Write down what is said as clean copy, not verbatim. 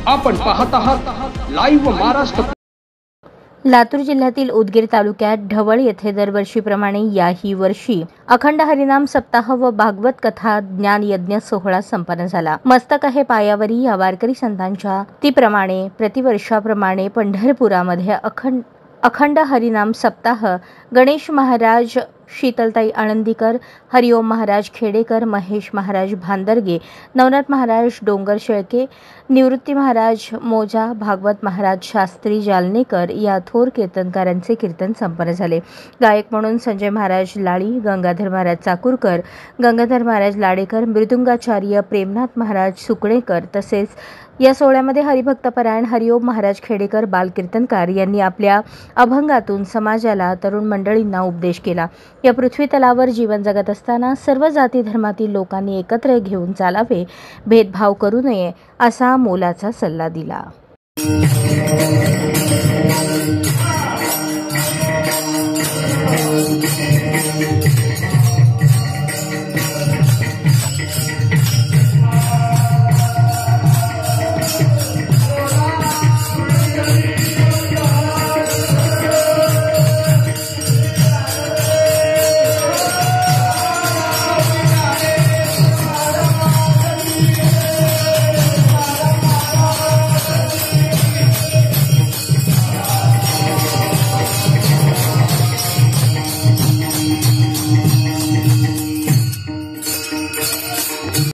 आपण पाहत आहात लाईव्ह महाराष्ट्र। लातूर जिल्ह्यातील उदगीर तालुक्यात ढवळ येथे दरवर्षीप्रमाणे याही वर्षी अखंड हरिनाम सप्ताह व भागवत कथा ज्ञान यज्ञ सोहळा संपन्न झाला। मस्तक आहे पायावरी या वारकरी संतांच्या तीप्रमाणे प्रतिवर्षाप्रमाणे पंढरपुरामध्ये अखंड हरिनाम सप्ताह गणेश महाराज, शीतलताई आनंदीकर, हरिओम महाराज खेडेकर, महेश महाराज भांदरगे, नवनाथ महाराज डोंगर शेळके, निवृत्ती महाराज मोजा, भागवत महाराज शास्त्री जालनेकर या थोर कीर्तनकारांचे कीर्तन संपन्न झाले। गायक म्हणून संजय महाराज लाळी, गंगाधर महाराज चाकूरकर, गंगाधर महाराज लाडेकर, मृदुंगाचार्य प्रेमनाथ महाराज सुकणेकर तसेच या सोहळ्यामध्ये हरिभक्तपरायण हरिओम महाराज खेडेकर बालकीर्तनकार यांनी आपल्या अभंगातून समाजाला, तरुण मंडळींना उपदेश केला। या पृथ्वी तलावर जीवन जगत असताना सर्व जाती धर्मातील लोकांनी एकत्र घेऊन चालावे, भेदभाव करू नये असा मोलाचा सल्ला दिला।